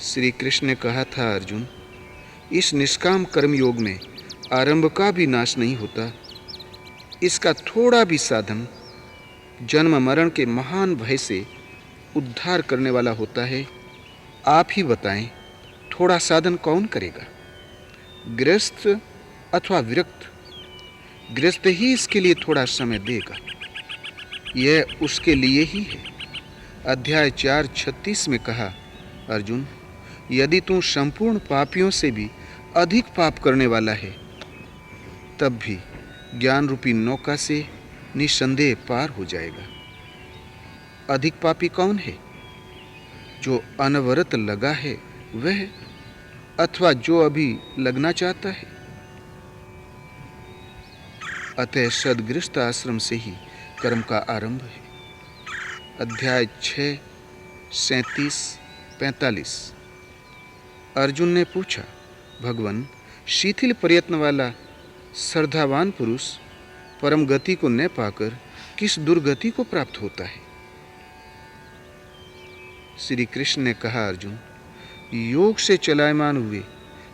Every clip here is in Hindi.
श्री कृष्ण ने कहा था, अर्जुन, इस निष्काम कर्म योग में आरंभ का भी नाश नहीं होता। इसका थोड़ा भी साधन जन्म मरण के महान भय से उद्धार करने वाला होता है। आप ही बताएं, थोड़ा साधन कौन करेगा, गृहस्थ अथवा विरक्त? गृहस्थ ही इसके लिए थोड़ा समय देगा, यह उसके लिए ही है। अध्याय 4:36 में कहा, अर्जुन, यदि तू संपूर्ण पापियों से भी अधिक पाप करने वाला है, तब भी ज्ञान रूपी नौका से निसंदेह पार हो जाएगा। अधिक पापी कौन है? जो अनवरत लगा है वह, अथवा जो अभी लगना चाहता है? अतः सदगृहस्थ आश्रम से ही कर्म का आरंभ है। अध्याय 6:37-45। अर्जुन ने पूछा, भगवान, शिथिल प्रयत्न वाला श्रद्धावान पुरुष परम गति को न पाकर किस दुर्गति को प्राप्त होता है? श्री कृष्ण ने कहा, अर्जुन, योग से चलायमान हुए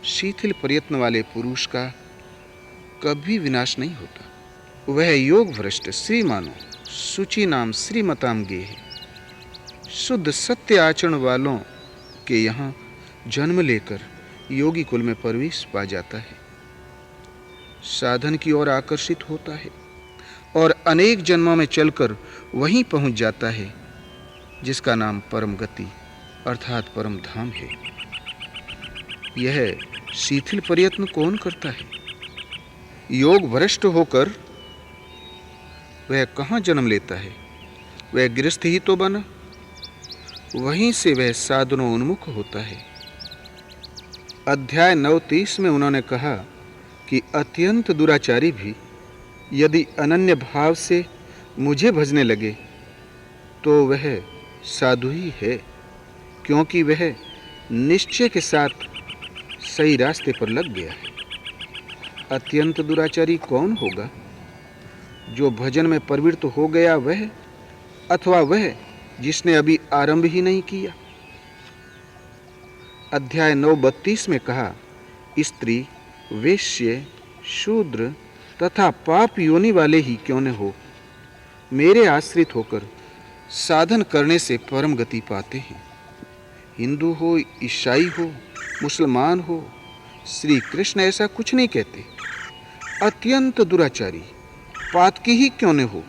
शिथिल प्रयत्न वाले पुरुष का कभी विनाश नहीं होता। वह योग भ्रष्ट श्रीमानो शुचि नाम श्रीमताम गे है। शुद्ध सत्य आचरण वालों के यहाँ जन्म लेकर योगी कुल में प्रवेश पा जाता है, साधन की ओर आकर्षित होता है और अनेक जन्मों में चलकर वहीं पहुंच जाता है जिसका नाम परम गति अर्थात परम धाम है। यह शिथिल प्रयत्न कौन करता है? योग भ्रष्ट होकर वह कहाँ जन्म लेता है? वह गृहस्थ ही तो बना, वहीं से वह साधनों उन्मुख होता है। अध्याय 9:30 में उन्होंने कहा कि अत्यंत दुराचारी भी यदि अनन्य भाव से मुझे भजने लगे तो वह साधु ही है, क्योंकि वह निश्चय के साथ सही रास्ते पर लग गया है। अत्यंत दुराचारी कौन होगा? जो भजन में प्रवृत्त हो गया वह, अथवा वह जिसने अभी आरंभ ही नहीं किया। अध्याय 9:32 में कहा, स्त्री, वेश्य, शूद्र तथा पाप योनि वाले ही क्यों न हो, मेरे आश्रित होकर साधन करने से परम गति पाते हैं। हिंदू हो, ईसाई हो, मुसलमान हो, श्री कृष्ण ऐसा कुछ नहीं कहते। अत्यंत दुराचारी पातकी ही क्यों न हो,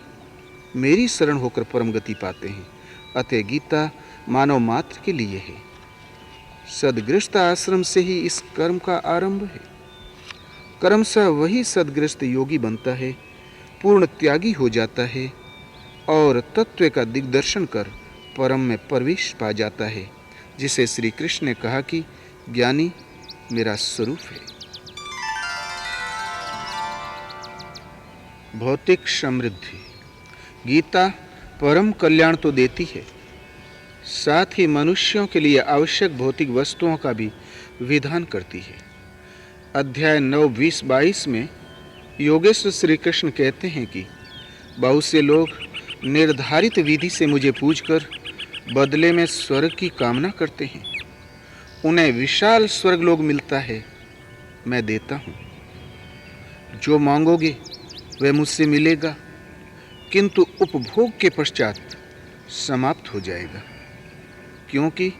मेरी शरण होकर परम गति पाते हैं। अतः गीता मानव मात्र के लिए है। सदगृहस्थ आश्रम से ही इस कर्म का आरंभ है। कर्मशः वही सदगृहस्थ योगी बनता है, पूर्ण त्यागी हो जाता है और तत्व का दिग्दर्शन कर परम में प्रवेश पा जाता है, जिसे श्री कृष्ण ने कहा कि ज्ञानी मेरा स्वरूप है। भौतिक समृद्धि। गीता परम कल्याण तो देती है, साथ ही मनुष्यों के लिए आवश्यक भौतिक वस्तुओं का भी विधान करती है। अध्याय 9:20-22 में योगेश्वर श्री कृष्ण कहते हैं कि बहुत से लोग निर्धारित विधि से मुझे पूजकर बदले में स्वर्ग की कामना करते हैं। उन्हें विशाल स्वर्गलोक मिलता है, मैं देता हूँ। जो मांगोगे वह मुझसे मिलेगा, किंतु उपभोग के पश्चात समाप्त हो जाएगा, क्योंकि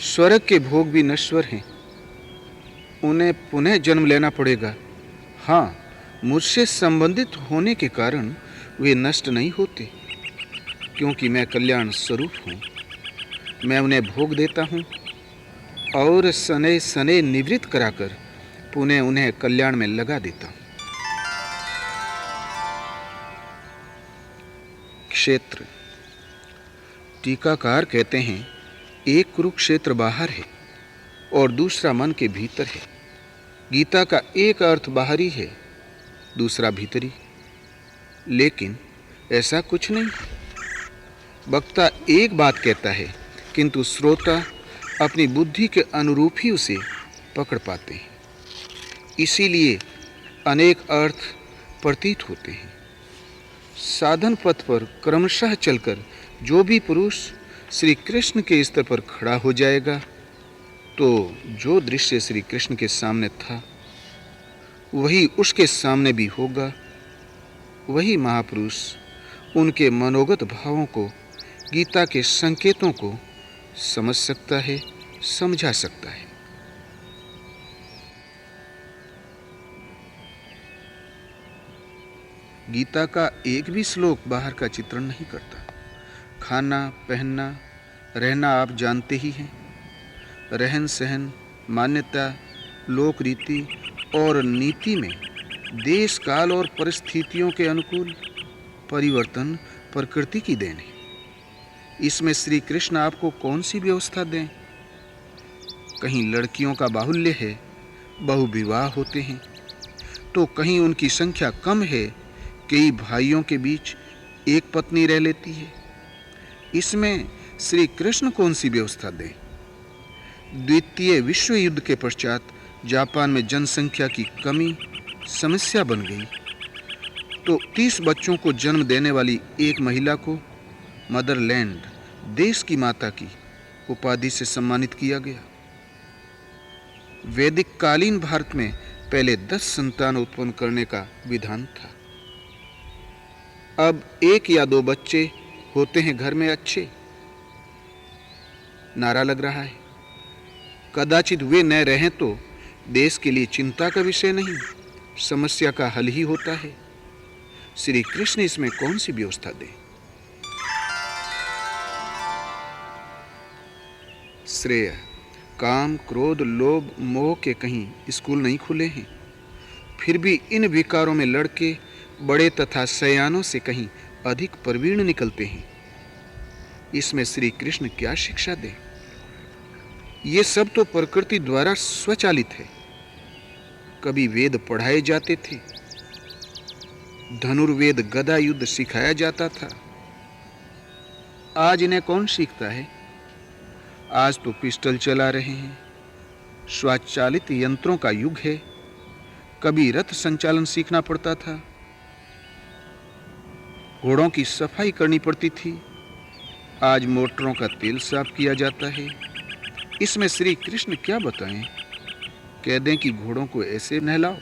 स्वर्ग के भोग भी नश्वर हैं। उन्हें पुनः जन्म लेना पड़ेगा। हाँ, मुझसे संबंधित होने के कारण वे नष्ट नहीं होते, क्योंकि मैं कल्याण स्वरूप हूँ। मैं उन्हें भोग देता हूँ और सने सने निवृत्त कराकर पुनः उन्हें कल्याण में लगा देता हूँ। क्षेत्र। टीकाकार कहते हैं, एक कुरुक्षेत्र बाहर है और दूसरा मन के भीतर है। गीता का एक अर्थ बाहरी है, दूसरा भीतरी, लेकिन ऐसा कुछ नहीं। वक्ता एक बात कहता है, किंतु श्रोता अपनी बुद्धि के अनुरूप ही उसे पकड़ पाते हैं। इसीलिए अनेक अर्थ प्रतीत होते हैं। साधन पथ पर क्रमशः चलकर जो भी पुरुष श्री कृष्ण के स्तर पर खड़ा हो जाएगा, तो जो दृश्य श्री कृष्ण के सामने था वही उसके सामने भी होगा। वही महापुरुष उनके मनोगत भावों को, गीता के संकेतों को समझ सकता है, समझा सकता है। गीता का एक भी श्लोक बाहर का चित्रण नहीं करता। खाना, पहनना, रहना आप जानते ही हैं। रहन सहन, मान्यता, लोक रीति और नीति में देश काल और परिस्थितियों के अनुकूल परिवर्तन प्रकृति की देन है। इसमें श्री कृष्ण आपको कौन सी व्यवस्था दें? कहीं लड़कियों का बाहुल्य है, बहुविवाह होते हैं, तो कहीं उनकी संख्या कम है, कई भाइयों के बीच एक पत्नी रह लेती है। इसमें श्री कृष्ण कौन सी व्यवस्था दें? द्वितीय विश्व युद्ध के पश्चात जापान में जनसंख्या की कमी समस्या बन गई, तो 30 बच्चों को जन्म देने वाली एक महिला को मदरलैंड, देश की माता की उपाधि से सम्मानित किया गया। वैदिक कालीन भारत में पहले 10 संतान उत्पन्न करने का विधान था। अब 1 या 2 बच्चे होते हैं घर में अच्छे। नारा लग रहा है, कदाचित वे न रहें तो देश के लिए चिंता का विषय नहीं, समस्या का हल ही होता है। श्री कृष्ण इसमें कौन सी व्यवस्था दें? श्रेय, काम, क्रोध, लोभ, मोह के कहीं स्कूल नहीं खुले हैं, फिर भी इन विकारों में लड़के बड़े तथा सयानों से कहीं अधिक प्रवीण निकलते हैं। इसमें श्री कृष्ण क्या शिक्षा दें? ये सब तो प्रकृति द्वारा स्वचालित है। कभी वेद पढ़ाए जाते थे, धनुर्वेद गदा युद्ध सिखाया जाता था। आज इन्हें कौन सीखता है? आज तो पिस्टल चला रहे हैं, स्वचालित यंत्रों का युग है। कभी रथ संचालन सीखना पड़ता था, घोड़ों की सफाई करनी पड़ती थी, आज मोटरों का तेल साफ किया जाता है। इसमें श्री कृष्ण क्या बताएं? कह दें कि घोड़ों को ऐसे नहलाओ?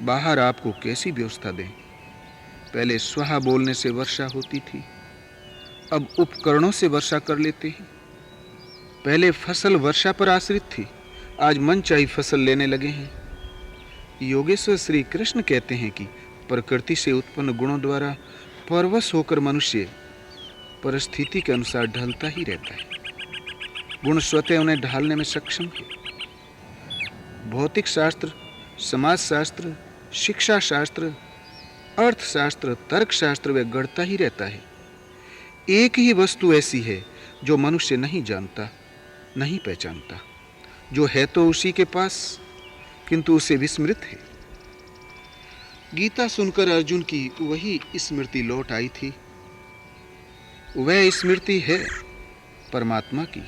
बाहर आपको कैसी व्यवस्था दें? पहले स्वाहा बोलने से वर्षा होती थी, अब उपकरणों से वर्षा कर लेते हैं। पहले फसल वर्षा पर आश्रित थी, आज मनचाही फसल लेने लगे हैं। योगेश्वर श्री कृष्ण कहते हैं कि प्रकृति से उत्पन्न गुणों द्वारा परवश होकर मनुष्य परिस्थिति के अनुसार ढलता ही रहता है। गुण स्वतः उन्हें ढालने में सक्षम है। भौतिक शास्त्र, समाज शास्त्र, शिक्षा शास्त्र, अर्थशास्त्र, तर्कशास्त्र वे गढ़ता ही रहता है। एक ही वस्तु ऐसी है जो मनुष्य नहीं जानता, नहीं पहचानता, जो है तो उसी के पास किंतु उसे विस्मृत है। गीता सुनकर अर्जुन की वही स्मृति लौट आई थी। वह स्मृति है परमात्मा की,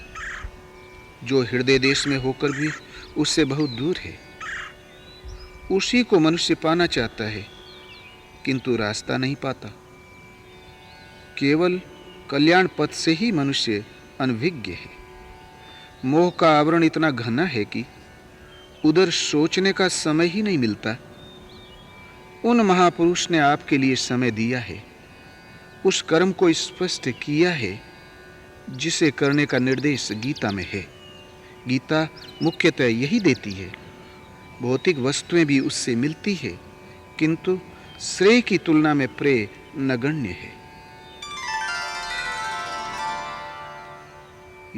जो हृदय देश में होकर भी उससे बहुत दूर है। उसी को मनुष्य पाना चाहता है किंतु रास्ता नहीं पाता। केवल कल्याण पथ से ही मनुष्य अनभिज्ञ है। मोह का आवरण इतना घना है कि उधर सोचने का समय ही नहीं मिलता। उन महापुरुष ने आपके लिए समय दिया है, उस कर्म को स्पष्ट किया है जिसे करने का निर्देश गीता में है। गीता मुख्यतः यही देती है। भौतिक वस्तुएं भी उससे मिलती है, किंतु श्रेय की तुलना में प्रेय नगण्य है।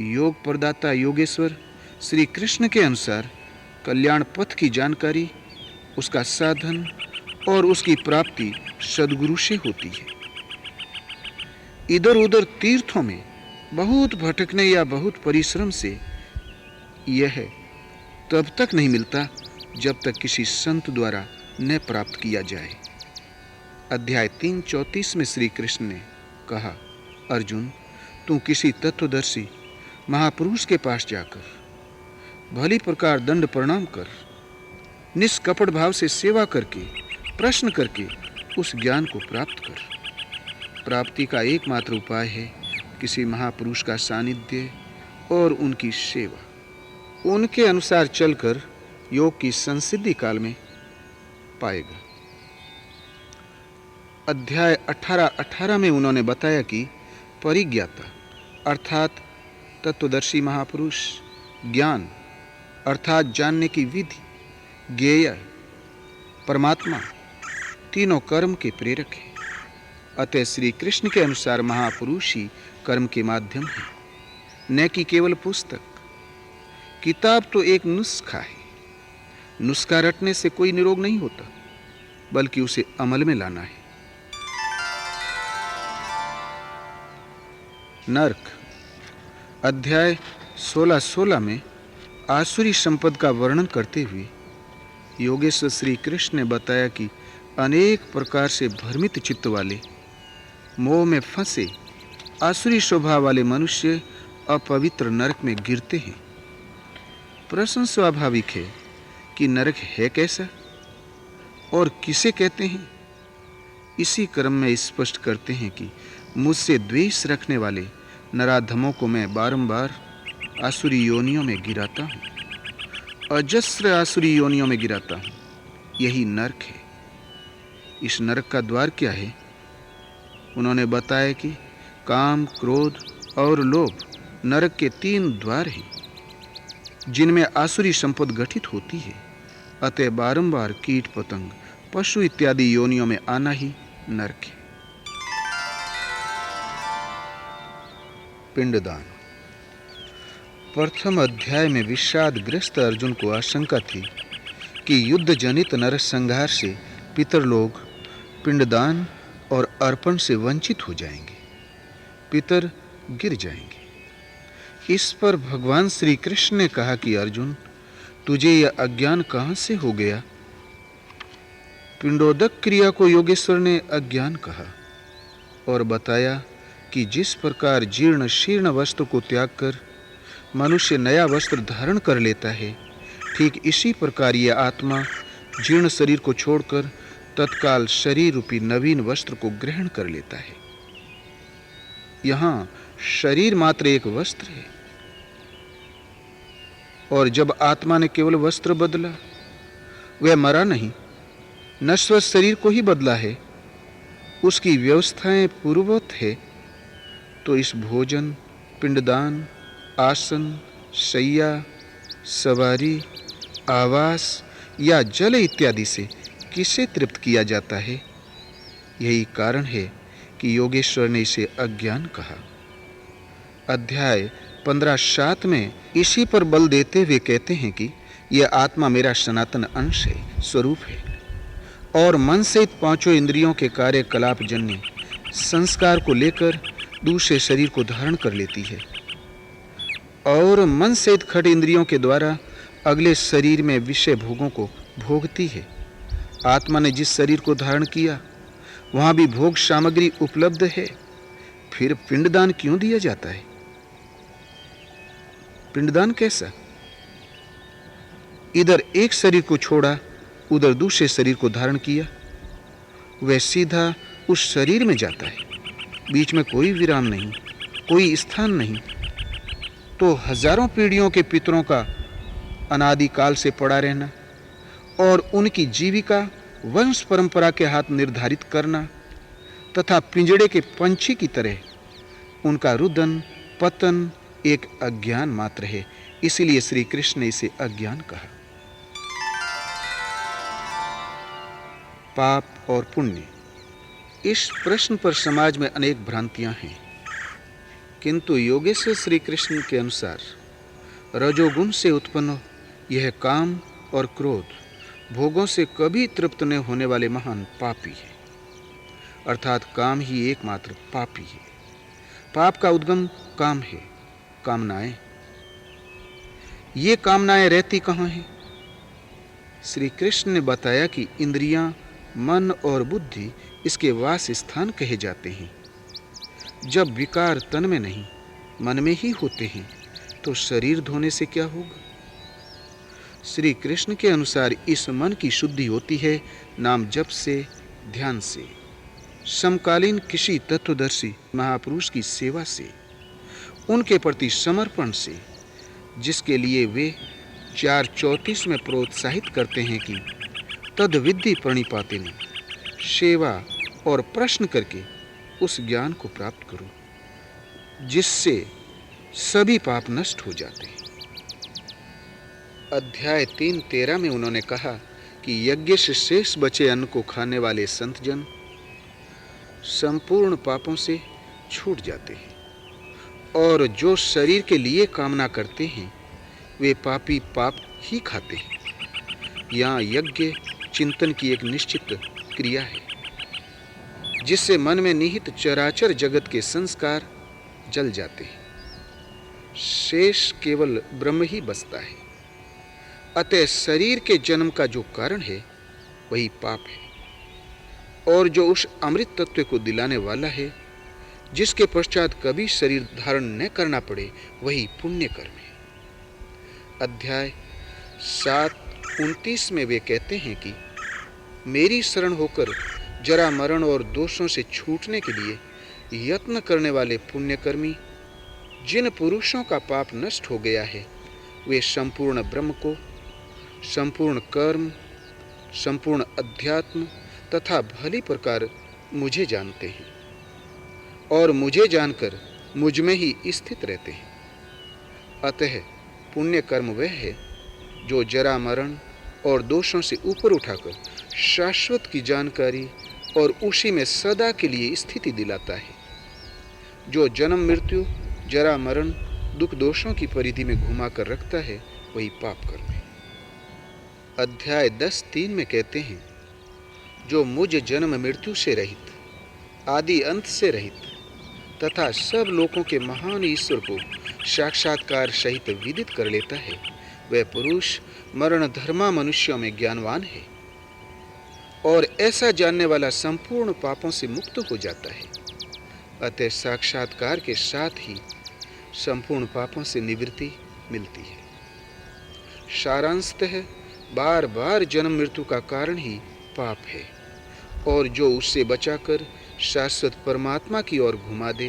योग प्रदाता योगेश्वर श्री कृष्ण के अनुसार कल्याण पथ की जानकारी, उसका साधन और उसकी प्राप्ति सद्गुरु से होती है। इधर उधर तीर्थों में बहुत भटकने या बहुत परिश्रम से यह तब तक नहीं मिलता जब तक किसी संत द्वारा न प्राप्त किया जाए। अध्याय 3:34 में श्री कृष्ण ने कहा, अर्जुन, तू किसी तत्वदर्शी महापुरुष के पास जाकर भली प्रकार दंड प्रणाम कर, निष्कपट भाव से सेवा करके, प्रश्न करके उस ज्ञान को प्राप्त कर। प्राप्ति का एकमात्र उपाय है किसी महापुरुष का सानिध्य और उनकी सेवा उनके अनुसार चलकर योग की संसिद्धि काल में पाएगा। अध्याय 18 में उन्होंने बताया कि परिज्ञाता अर्थात तत्वदर्शी महापुरुष, ज्ञान अर्थात जानने की विधि, ज्ञेय परमात्मा, तीनों कर्म के प्रेरक है। अतः श्री कृष्ण के अनुसार महापुरुष ही कर्म के माध्यम है, न कि केवल पुस्तक। किताब तो एक नुस्खा है। नुस्खा रटने से कोई निरोग नहीं होता, बल्कि उसे अमल में लाना है। नरक अध्याय 16 में आसुरी संपद का वर्णन करते हुए योगेश्वर श्री कृष्ण ने बताया कि अनेक प्रकार से भ्रमित चित्त वाले, मोह में फंसे आसुरी स्वभाव वाले मनुष्य अपवित्र नरक में गिरते हैं। प्रश्न स्वाभाविक है कि नरक है कैसा और किसे कहते हैं। इसी क्रम में स्पष्ट करते हैं कि मुझसे द्वेष रखने वाले नराधमों को मैं बारंबार आसुरी योनियों में गिराता हूँ, अजस्र आसुरी योनियों में गिराता हूँ। यही नरक है। इस नरक का द्वार क्या है? उन्होंने बताया कि काम, क्रोध और लोभ नरक के 3 द्वार हैं, जिनमें आसुरी संपद गठित होती है। अतः बारंबार कीट, पतंग, पशु इत्यादि योनियों में आना ही नरक है। पिंडदान। प्रथम अध्याय में विषादग्रस्त अर्जुन को आशंका थी कि युद्ध जनित नरक संहार से पितरलोग पिंडदान और अर्पण से वंचित हो जाएंगे, पितर गिर जाएंगे। इस पर भगवान श्री कृष्ण ने कहा कि अर्जुन, तुझे यह अज्ञान कहां से हो गया? पिंडोदक क्रिया को योगेश्वर ने अज्ञान कहा और बताया कि जिस प्रकार जीर्ण शीर्ण वस्त्र को त्याग कर मनुष्य नया वस्त्र धारण कर लेता है, ठीक इसी प्रकार यह आत्मा जीर्ण शरीर को छोड़कर तत्काल शरीर रूपी नवीन वस्त्र को ग्रहण कर लेता है। यहाँ शरीर मात्र एक वस्त्र है, और जब आत्मा ने केवल वस्त्र बदला, वह मरा नहीं, नश्वर शरीर को ही बदला है, उसकी व्यवस्थाएं पूर्ववत है। तो इस भोजन, पिंडदान, आसन, शैया, सवारी, आवास या जल इत्यादि से किसे तृप्त किया जाता है? यही कारण है कि योगेश्वर ने इसे अज्ञान कहा। अध्याय 15-7 में इसी पर बल देते हुए कहते हैं कि यह आत्मा मेरा सनातन अंश है, स्वरूप है, और मन सहित 5 इंद्रियों के कार्यकलाप जन्य संस्कार को लेकर दूसरे शरीर को धारण कर लेती है, और मन सहित खट इंद्रियों के द्वारा अगले शरीर में विषय भोगों को भोगती है। आत्मा ने जिस शरीर को धारण किया वहां भी भोग सामग्री उपलब्ध है, फिर पिंडदान क्यों दिया जाता है? पिंडदान कैसा? इधर एक शरीर को छोड़ा, उधर दूसरे शरीर को धारण किया, वह सीधा उस शरीर में जाता है, बीच में कोई विराम नहीं, कोई स्थान नहीं। तो हजारों पीढ़ियों के पितरों का अनादिकाल से पड़ा रहना और उनकी जीविका वंश परंपरा के हाथ निर्धारित करना तथा पिंजड़े के पंछी की तरह उनका रुदन पतन एक अज्ञान मात्र है। इसीलिए श्री कृष्ण ने इसे अज्ञान कहा। पाप और पुण्य, इस प्रश्न पर समाज में अनेक भ्रांतियां हैं, किंतु योगेश्वर श्री कृष्ण के अनुसार रजोगुण से उत्पन्न यह काम और क्रोध भोगों से कभी तृप्त न होने वाले महान पापी है, अर्थात काम ही एकमात्र पापी है। पाप का उद्गम काम है, कामनाएं। ये कामनाएं रहती कहाँ हैं? श्री कृष्ण ने बताया कि इंद्रियां, मन और बुद्धि इसके वास स्थान कहे जाते हैं। जब विकार तन में नहीं मन में ही होते हैं तो शरीर धोने से क्या होगा? श्री कृष्ण के अनुसार इस मन की शुद्धि होती है नाम जप से, ध्यान से, समकालीन किसी तत्वदर्शी महापुरुष की सेवा से, उनके प्रति समर्पण से, जिसके लिए वे 4:34 में प्रोत्साहित करते हैं कि तद विद्धि प्रणिपातिनी, सेवा और प्रश्न करके उस ज्ञान को प्राप्त करो जिससे सभी पाप नष्ट हो जाते हैं। अध्याय 3:13 में उन्होंने कहा कि यज्ञ से शेष बचे अन्न को खाने वाले संत जन संपूर्ण पापों से छूट जाते हैं, और जो शरीर के लिए कामना करते हैं वे पापी पाप ही खाते हैं। यहाँ यज्ञ चिंतन की एक निश्चित क्रिया है जिससे मन में निहित चराचर जगत के संस्कार जल जाते हैं। शेष केवल ब्रह्म ही बचता है। अतः शरीर के जन्म का जो कारण है वही पाप है, और जो उस अमृत तत्व को दिलाने वाला है जिसके पश्चात कभी शरीर धारण न करना पड़े वही पुण्य कर्म है। अध्याय 7:29 में वे कहते हैं कि मेरी शरण होकर जरा मरण और दोषों से छूटने के लिए यत्न करने वाले पुण्यकर्मी, जिन पुरुषों का पाप नष्ट हो गया है, वे संपूर्ण ब्रह्म को, संपूर्ण कर्म, संपूर्ण अध्यात्म तथा भली प्रकार मुझे जानते हैं और मुझे जानकर मुझ में ही स्थित रहते हैं। अतः पुण्य कर्म वह है जो जरा मरण और दोषों से ऊपर उठाकर शाश्वत की जानकारी और उसी में सदा के लिए स्थिति दिलाता है। जो जन्म मृत्यु जरा मरण दुख दोषों की परिधि में घुमा कर रखता है वही पाप कर्म है। अध्याय 10:3 में कहते हैं जो मुझ जन्म मृत्यु से रहित, आदि अंत से रहित तथा सब लोगों के महान ईश्वर को साक्षात्कार सहित विदित कर लेता है, वह पुरुष मरण धर्मा मनुष्यों में ज्ञानवान है, और ऐसा जानने वाला संपूर्ण पापों से मुक्त हो जाता है। अतः साक्षात्कार के साथ ही संपूर्ण पापों से निवृत्ति मिलती है। सारांशतः बार बार जन्म मृत्यु का कारण ही पाप है, और जो उससे बचाकर शाश्वत परमात्मा की ओर घुमा दे,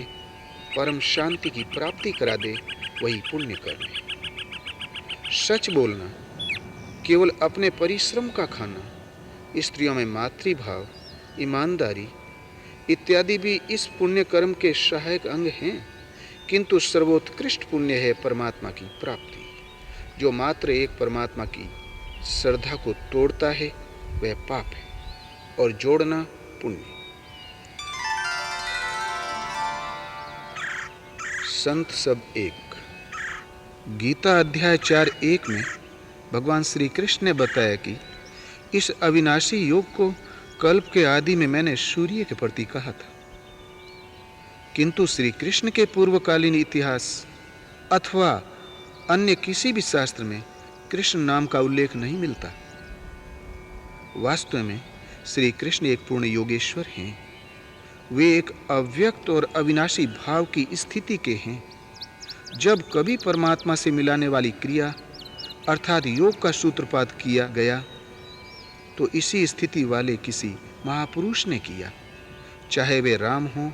परम शांति की प्राप्ति करा दे, वही पुण्य कर्म है। सच बोलना, केवल अपने परिश्रम का खाना, स्त्रियों में मातृभाव, ईमानदारी इत्यादि भी इस पुण्य कर्म के सहायक अंग हैं, किंतु सर्वोत्कृष्ट पुण्य है परमात्मा की प्राप्ति। जो मात्र एक परमात्मा की श्रद्धा को तोड़ता है वह पाप है, और जोड़ना पुण्य। संत सब एक। गीता अध्याय 4:1 में भगवान श्री कृष्ण ने बताया कि इस अविनाशी योग को कल्प के आदि में मैंने सूर्य के प्रति कहा था, किंतु श्री कृष्ण के पूर्वकालीन इतिहास अथवा अन्य किसी भी शास्त्र में कृष्ण नाम का उल्लेख नहीं मिलता। वास्तव में श्री कृष्ण एक पूर्ण योगेश्वर हैं। वे एक अव्यक्त और अविनाशी भाव की स्थिति के हैं। जब कभी परमात्मा से मिलाने वाली क्रिया अर्थात योग का सूत्रपात किया गया तो इसी स्थिति वाले किसी महापुरुष ने किया, चाहे वे राम हों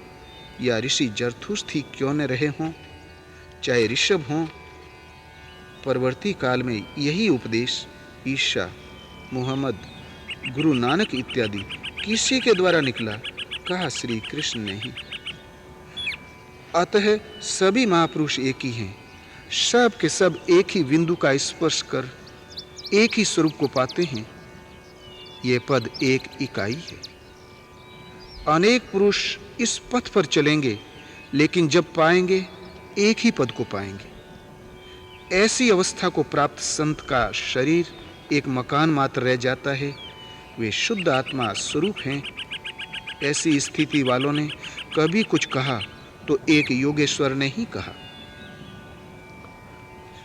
या ऋषि जरथुस्ती क्यों न रहे हों, चाहे ऋषभ हों। परवर्ती काल में यही उपदेश ईसा, मुहम्मद, गुरु नानक इत्यादि किसी के द्वारा निकला, कहा श्री कृष्ण ने ही। अतः सभी महापुरुष एक ही हैं। सब के सब एक ही बिंदु का स्पर्श कर एक ही स्वरूप को पाते हैं। ये पद एक इकाई है। अनेक पुरुष इस पथ पर चलेंगे, लेकिन जब पाएंगे एक ही पद को पाएंगे। ऐसी अवस्था को प्राप्त संत का शरीर एक मकान मात्र रह जाता है। वे शुद्ध आत्मा स्वरूप हैं। ऐसी स्थिति वालों ने कभी कुछ कहा तो एक योगेश्वर ने ही कहा।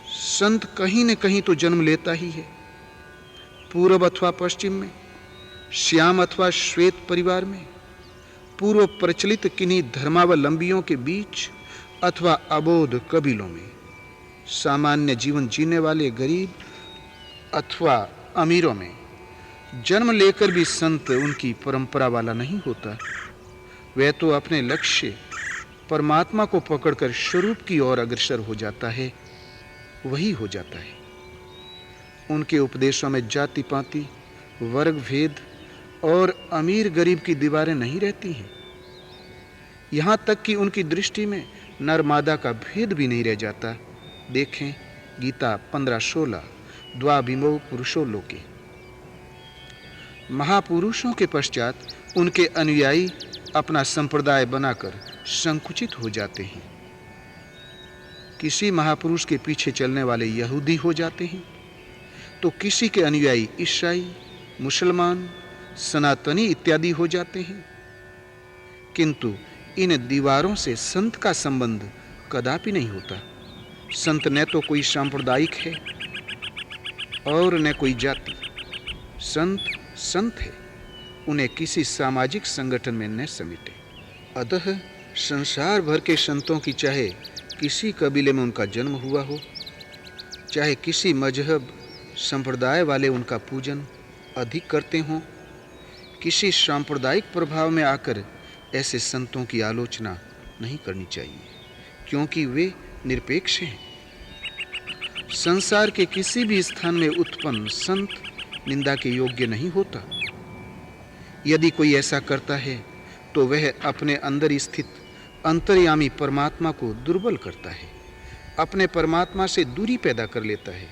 संत कहीं न कहीं तो जन्म लेता ही है, पूर्व अथवा पश्चिम में, श्याम अथवा श्वेत परिवार में, पूर्व प्रचलित किन्हीं धर्मावलंबियों के बीच अथवा अबोध कबीलों में, सामान्य जीवन जीने वाले गरीब अथवा अमीरों में। जन्म लेकर भी संत उनकी परंपरा वाला नहीं होता। वह तो अपने लक्ष्य परमात्मा को पकड़कर स्वरूप की ओर अग्रसर हो जाता है, वही हो जाता है। उनके उपदेशों में जाति पाति, वर्ग भेद और अमीर गरीब की दीवारें नहीं रहती हैं। यहां तक कि उनकी दृष्टि में नर मादा का भेद भी नहीं रह जाता। देखें गीता 15:16, द्वाभिमो पुरुषो लोके। महापुरुषों के पश्चात उनके अनुयायी अपना संप्रदाय बनाकर संकुचित हो जाते हैं। किसी महापुरुष के पीछे चलने वाले यहूदी हो जाते हैं, तो किसी के अनुयायी ईसाई, मुसलमान, सनातनी इत्यादि हो जाते हैं। किंतु इन दीवारों से संत का संबंध कदापि नहीं होता। संत न तो कोई सांप्रदायिक है और न कोई जाति। संत संत है, उन्हें किसी सामाजिक संगठन में न समेटे। अतः संसार भर के संतों की चाहे किसी कबीले में उनका जन्म हुआ हो, चाहे किसी मजहब संप्रदाय वाले उनका पूजन अधिक करते हों, किसी सांप्रदायिक प्रभाव में आकर ऐसे संतों की आलोचना नहीं करनी चाहिए, क्योंकि वे निरपेक्ष हैं। संसार के किसी भी स्थान में उत्पन्न संत निंदा के योग्य नहीं होता। यदि कोई ऐसा करता है तो वह अपने अंदर स्थित अंतर्यामी परमात्मा को दुर्बल करता है, अपने परमात्मा से दूरी पैदा कर लेता है,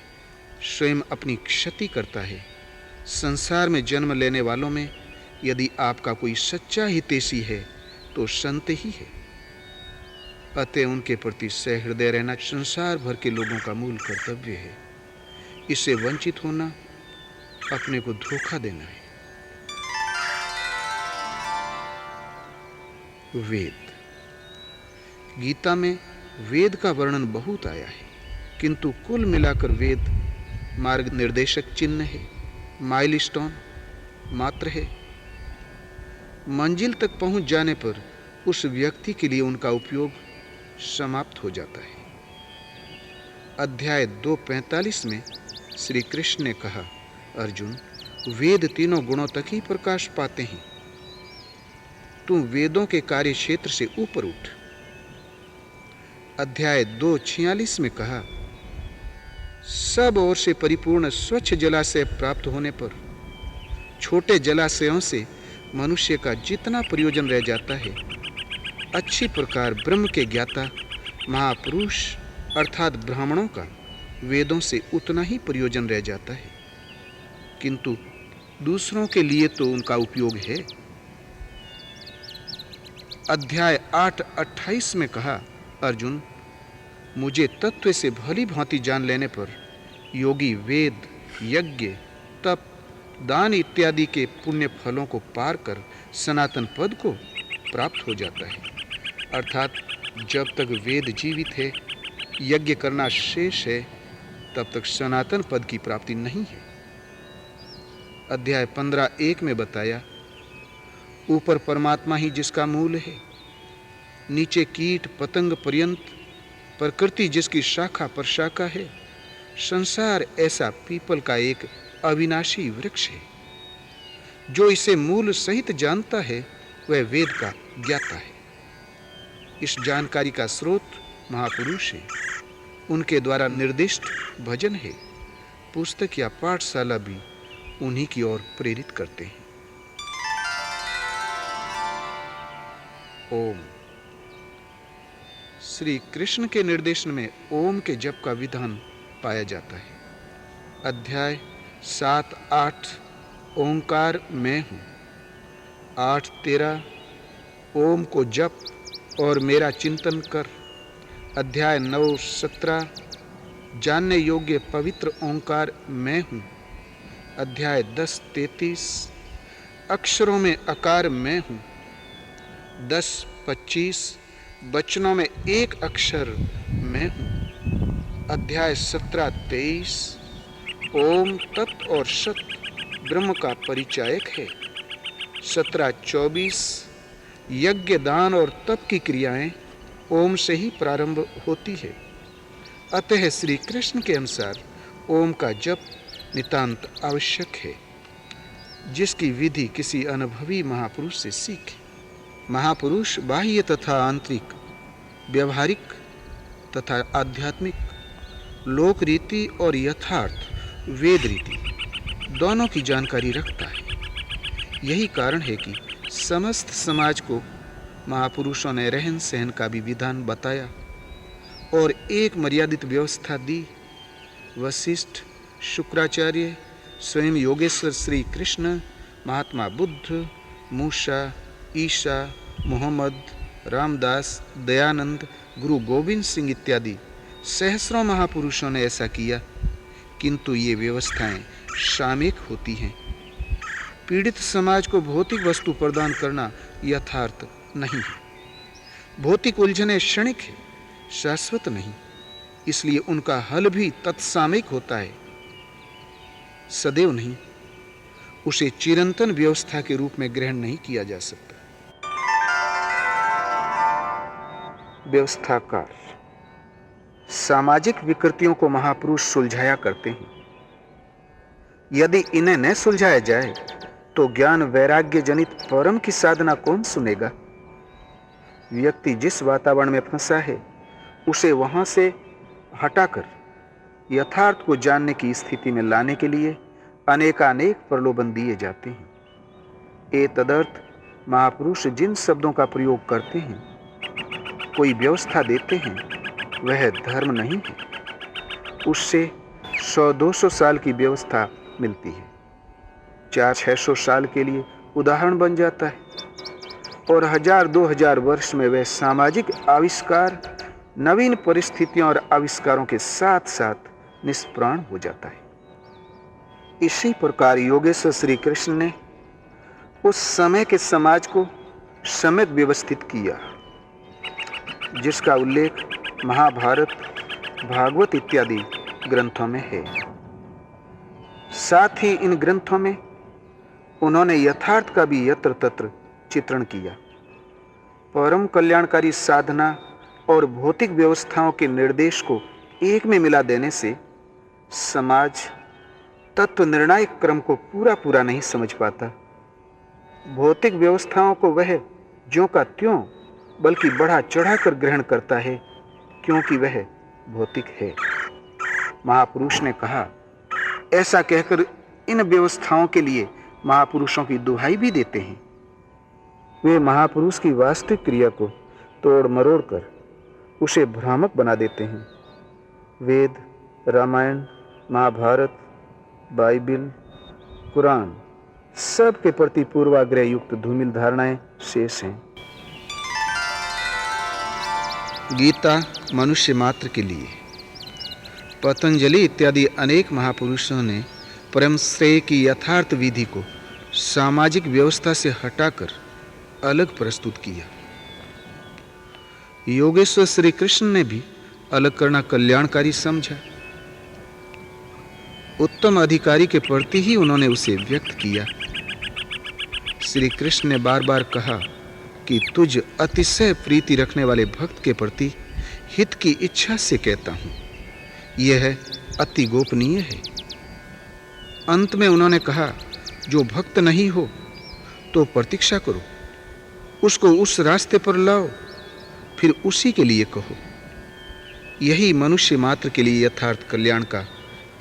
स्वयं अपनी क्षति करता है। संसार में जन्म लेने वालों में यदि आपका कोई सच्चा हितैषी है तो संत ही है। अतः उनके प्रति सहृदय रहना संसार भर के लोगों का मूल कर्तव्य है। इससे वंचित होना अपने को धोखा देना है। वेद। गीता में वेद का वर्णन बहुत आया है, किंतु कुल मिलाकर वेद मार्ग निर्देशक चिन्ह है, माइलस्टोन मात्र है। मंजिल तक पहुंच जाने पर उस व्यक्ति के लिए उनका उपयोग समाप्त हो जाता है। अध्याय 2:45 में श्री कृष्ण ने कहा, अर्जुन, वेद तीनों गुणों तक ही प्रकाश पाते हैं। तू वेदों के कार्य क्षेत्र से ऊपर उठ। अध्याय 2:46 में कहा, सब ओर से परिपूर्ण स्वच्छ जलाशय प्राप्त होने पर छोटे जलाशयों से मनुष्य का जितना प्रयोजन रह जाता है, अच्छी प्रकार ब्रह्म के ज्ञाता महापुरुष अर्थात ब्राह्मणों का वेदों से उतना ही प्रयोजन रह जाता है। किंतु दूसरों के लिए तो उनका उपयोग है। अध्याय 8:28 में कहा, अर्जुन, मुझे तत्व से भली भांति जान लेने पर योगी वेद, यज्ञ, तप, दान इत्यादि के पुण्य फलों को पार कर सनातन पद को प्राप्त हो जाता है। अर्थात जब तक वेद जीवित है, यज्ञ करना शेष है, तब तक सनातन पद की प्राप्ति नहीं है। अध्याय 15:1 में बताया, ऊपर परमात्मा ही जिसका मूल है, नीचे कीट पतंग पर्यंत प्रकृति जिसकी शाखा पर शाखा है। संसार ऐसा पीपल का एक अविनाशी वृक्ष है। जो इसे मूल सहित जानता है वह वेद का ज्ञाता है। इस जानकारी का स्रोत महापुरुष है, उनके द्वारा निर्दिष्ट भजन है। पुस्तक या पाठशाला भी उन्हीं की ओर प्रेरित करते हैं। ओम। श्री कृष्ण के निर्देशन में ओम के जप का विधान पाया जाता है। अध्याय 7-8 ओंकार मैं हूँ। 8:13 ओम को जप और मेरा चिंतन कर। अध्याय 9-17 जानने योग्य पवित्र ओंकार मैं हूँ। अध्याय 10-33 अक्षरों में आकार मैं हूँ। 10-25 वचनों में एक अक्षर मैं हूँ। अध्याय 17-23 ओम तत् और सत ब्रह्म का परिचायक है। 17-24 यज्ञ, दान और तप की क्रियाएं ओम से ही प्रारंभ होती है। अतः श्री कृष्ण के अनुसार ओम का जप नितांत आवश्यक है, जिसकी विधि किसी अनुभवी महापुरुष से सीखे। महापुरुष बाह्य तथा आंतरिक व्यवहारिक तथा आध्यात्मिक, लोक रीति और यथार्थ वेद रीति दोनों की जानकारी रखता है। यही कारण है कि समस्त समाज को महापुरुषों ने रहन सहन का भी विधान बताया और एक मर्यादित व्यवस्था दी। वशिष्ठ, शुक्राचार्य, स्वयं योगेश्वर श्री कृष्ण, महात्मा बुद्ध, मूसा, ईसा, मोहम्मद, रामदास, दयानंद, गुरु गोविंद सिंह इत्यादि सहस्रों महापुरुषों ने ऐसा किया, किंतु ये व्यवस्थाएं सामयिक होती हैं। पीड़ित समाज को भौतिक वस्तु प्रदान करना यथार्थ नहीं है। भौतिक उलझनें क्षणिक है, शाश्वत नहीं, इसलिए उनका हल भी तत्सामयिक होता है, सदैव नहीं। उसे चिरंतन व्यवस्था के रूप में ग्रहण नहीं किया जा सकता। व्यवस्थाकार सामाजिक विकृतियों को महापुरुष सुलझाया करते हैं। यदि इन्हें न सुलझाया जाए तो ज्ञान वैराग्य जनित परम की साधना कौन सुनेगा। व्यक्ति जिस वातावरण में फंसा है उसे वहां से हटाकर यथार्थ को जानने की स्थिति में लाने के लिए अनेकानेक प्रलोभन दिए जाते हैं। एतदर्थ महापुरुष जिन शब्दों का प्रयोग करते हैं, कोई व्यवस्था देते हैं, वह धर्म नहीं है। उससे 100-200 साल की व्यवस्था मिलती है, 400-600 साल के लिए उदाहरण बन जाता है और 1000-2000 वर्ष में वह सामाजिक आविष्कार नवीन परिस्थितियों और आविष्कारों के साथ साथ निष्प्राण हो जाता है। इसी प्रकार योगेश्वर श्री कृष्ण ने उस समय के समाज को समेत व्यवस्थित किया, जिसका उल्लेख महाभारत, भागवत इत्यादि ग्रंथों में है। साथ ही इन ग्रंथों में उन्होंने यथार्थ का भी यत्र तत्र चित्रण किया। परम कल्याणकारी साधना और भौतिक व्यवस्थाओं के निर्देश को एक में मिला देने से समाज तत्व निर्णायक क्रम को पूरा नहीं समझ पाता। भौतिक व्यवस्थाओं को वह ज्यों का त्यों बल्कि बढ़ा चढ़ाकर ग्रहण करता है, क्योंकि वह भौतिक है। महापुरुष ने कहा, ऐसा कहकर इन व्यवस्थाओं के लिए महापुरुषों की दुहाई भी देते हैं। वे महापुरुष की वास्तविक क्रिया को तोड़ मरोड़ कर उसे भ्रामक बना देते हैं। वेद, रामायण, महाभारत, बाइबिल, कुरान सब के प्रति पूर्वाग्रह युक्त धूमिल धारणाएं शेष हैं। गीता मनुष्य मात्र के लिए। पतंजलि इत्यादि अनेक महापुरुषों ने परम श्रेय की यथार्थ विधि को सामाजिक व्यवस्था से हटाकर अलग प्रस्तुत किया। योगेश्वर श्री कृष्ण ने भी अलग करना कल्याणकारी समझा। उत्तम अधिकारी के प्रति ही उन्होंने उसे व्यक्त किया। श्री कृष्ण ने बार बार कहा कि तुझ अतिशय प्रीति रखने वाले भक्त के प्रति हित की इच्छा से कहता हूं, यह अति गोपनीय है। अंत में उन्होंने कहा, जो भक्त नहीं हो तो प्रतीक्षा करो, उसको उस रास्ते पर लाओ, फिर उसी के लिए कहो। यही मनुष्य मात्र के लिए यथार्थ कल्याण का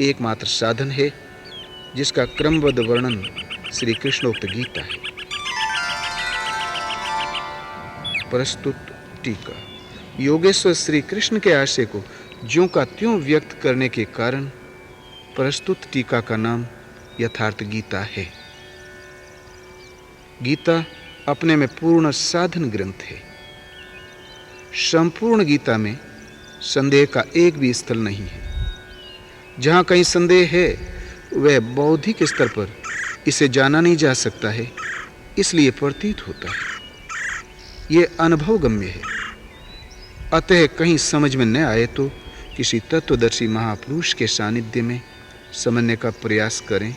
एकमात्र साधन है, जिसका क्रमबद्ध वर्णन श्री कृष्णोक्त गीता है। प्रस्तुत टीका। योगेश्वर श्री कृष्ण के आशय को ज्यों का त्यों व्यक्त करने के कारण प्रस्तुत टीका का नाम यथार्थ गीता है। गीता अपने में पूर्ण साधन ग्रंथ है। संपूर्ण गीता में संदेह का एक भी स्थल नहीं है। जहाँ कहीं संदेह है, वह बौद्धिक स्तर पर इसे जाना नहीं जा सकता है, इसलिए प्रतीत होता है। ये अनुभवगम्य है। अतः कहीं समझ में न आए तो किसी तत्वदर्शी महापुरुष के सानिध्य में समझने का प्रयास करें।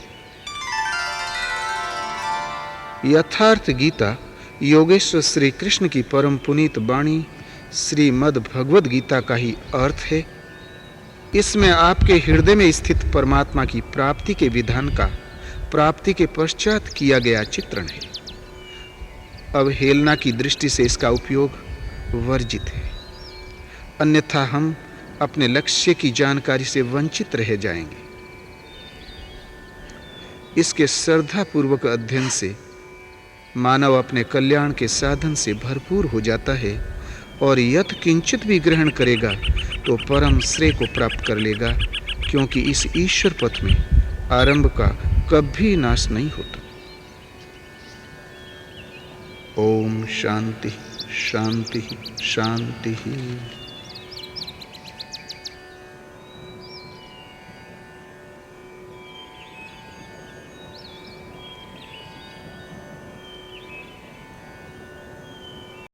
यथार्थ गीता योगेश्वर श्री कृष्ण की परम पुनीत वाणी श्रीमद् भगवद गीता का ही अर्थ है। इसमें आपके हृदय में स्थित परमात्मा की प्राप्ति के विधान का प्राप्ति के पश्चात किया गया चित्रण है। अवहेलना की दृष्टि से इसका उपयोग वर्जित है। अन्यथा हम अपने लक्ष्य की जानकारी से वंचित रह जाएंगे। इसके श्रद्धापूर्वक अध्ययन से मानव अपने कल्याण के साधन से भरपूर हो जाता है और यत् किंचित भी ग्रहण करेगा तो परम श्रेय को प्राप्त कर लेगा, क्योंकि इस ईश्वर पथ में आरंभ का कभी नाश नहीं होता। ओम शांति शांति शांति।